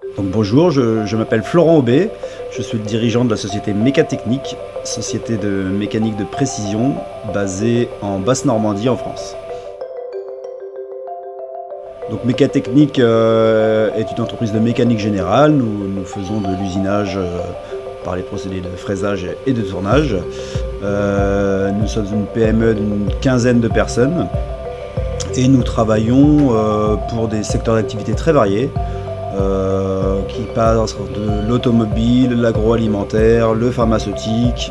Donc bonjour, je m'appelle Florent Aubé, je suis le dirigeant de la société Mécatechnique, société de mécanique de précision basée en Basse-Normandie en France. Donc Mécatechnique est une entreprise de mécanique générale, nous faisons de l'usinage par les procédés de fraisage et de tournage. Nous sommes une PME d'une quinzaine de personnes et nous travaillons pour des secteurs d'activité très variés. Qui passe de l'automobile, l'agroalimentaire, le pharmaceutique,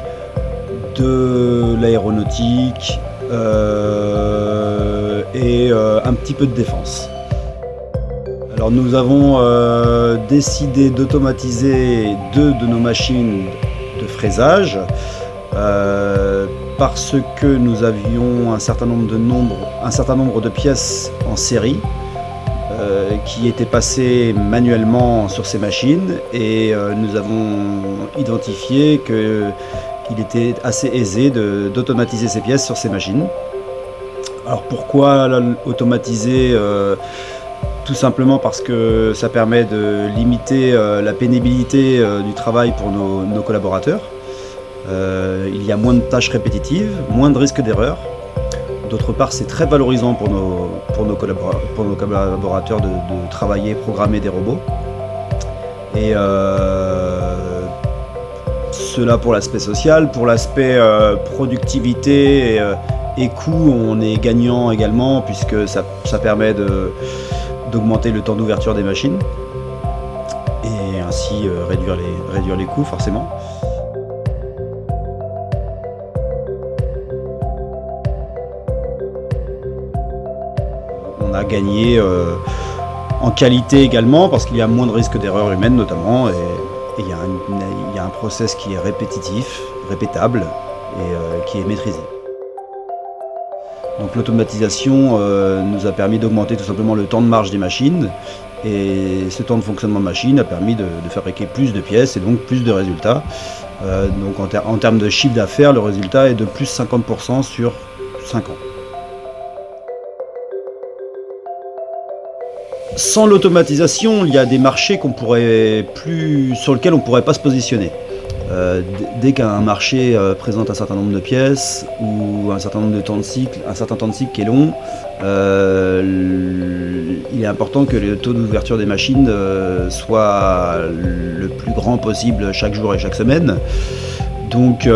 de l'aéronautique et un petit peu de défense. Alors nous avons décidé d'automatiser 2 de nos machines de fraisage parce que nous avions un certain nombre de pièces en série qui étaient passées manuellement sur ces machines et nous avons identifié qu'il était assez aisé d'automatiser ces pièces sur ces machines. Alors pourquoi automatiser? Tout simplement parce que ça permet de limiter la pénibilité du travail pour nos collaborateurs. Il y a moins de tâches répétitives, moins de risques d'erreur. D'autre part, c'est très valorisant pour nos collaborateurs de travailler, programmer des robots. Et cela pour l'aspect social. Pour l'aspect productivité et coût, on est gagnant également puisque ça permet d'augmenter le temps d'ouverture des machines et ainsi réduire les coûts forcément. On a gagné en qualité également parce qu'il y a moins de risques d'erreur humaine notamment et il y a un process qui est répétitif, répétable et qui est maîtrisé. Donc l'automatisation nous a permis d'augmenter tout simplement le temps de marche des machines et ce temps de fonctionnement de machine a permis de fabriquer plus de pièces et donc plus de résultats. Donc en termes de chiffre d'affaires, le résultat est de plus 50% sur 5 ans. Sans l'automatisation, il y a des marchés sur lesquels on ne pourrait pas se positionner. Dès qu'un marché présente un certain nombre de pièces ou un certain nombre de temps de cycle, un certain temps de cycle qui est long, il est important que le taux d'ouverture des machines soit le plus grand possible chaque jour et chaque semaine. Donc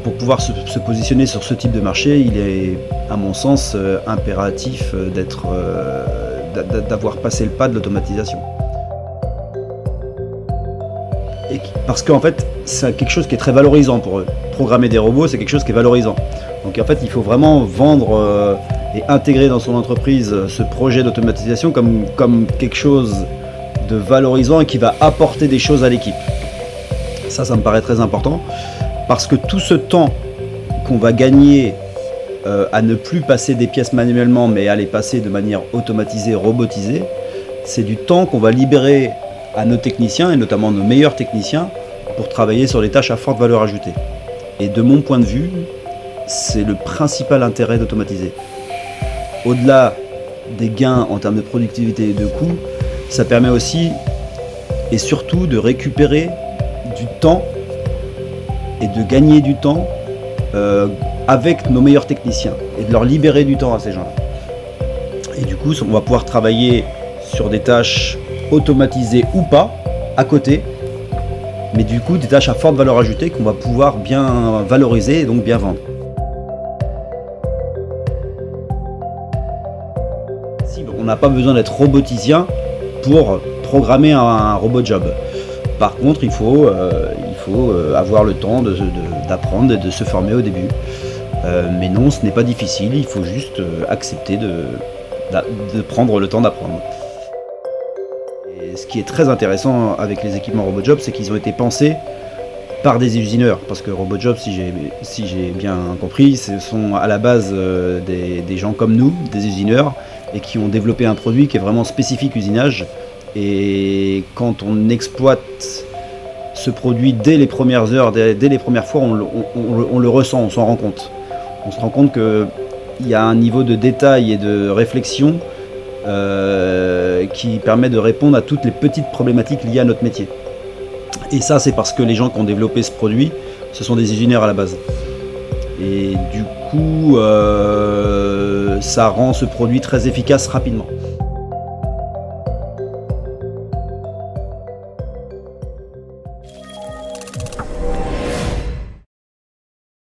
pour pouvoir se positionner sur ce type de marché, il est à mon sens impératif d'avoir passé le pas de l'automatisation. Parce qu'en fait, c'est quelque chose qui est très valorisant pour eux. Programmer des robots, c'est quelque chose qui est valorisant. Donc en fait, il faut vraiment vendre et intégrer dans son entreprise ce projet d'automatisation comme quelque chose de valorisant et qui va apporter des choses à l'équipe. Ça me paraît très important parce que tout ce temps qu'on va gagner à ne plus passer des pièces manuellement mais à les passer de manière automatisée, robotisée, c'est du temps qu'on va libérer à nos techniciens et notamment nos meilleurs techniciens pour travailler sur les tâches à forte valeur ajoutée. Et de mon point de vue, c'est le principal intérêt d'automatiser. Au-delà des gains en termes de productivité et de coûts, ça permet aussi et surtout de récupérer du temps et de gagner du temps avec nos meilleurs techniciens et de leur libérer du temps à ces gens-là. Et du coup, on va pouvoir travailler sur des tâches automatisées ou pas, à côté, mais du coup des tâches à forte valeur ajoutée qu'on va pouvoir bien valoriser et donc bien vendre. On n'a pas besoin d'être roboticien pour programmer un robot job. Par contre, il faut avoir le temps d'apprendre et de se former au début. Mais non, ce n'est pas difficile, il faut juste accepter de prendre le temps d'apprendre. Et ce qui est très intéressant avec les équipements RobotJob, c'est qu'ils ont été pensés par des usineurs. Parce que RobotJob, si j'ai bien compris, ce sont à la base des gens comme nous, des usineurs, et qui ont développé un produit qui est vraiment spécifique usinage. Et quand on exploite ce produit dès les premières heures, dès les premières fois, on le ressent, on s'en rend compte. On se rend compte qu'il y a un niveau de détail et de réflexion qui permet de répondre à toutes les petites problématiques liées à notre métier. Et ça, c'est parce que les gens qui ont développé ce produit, ce sont des ingénieurs à la base. Et du coup, ça rend ce produit très efficace rapidement.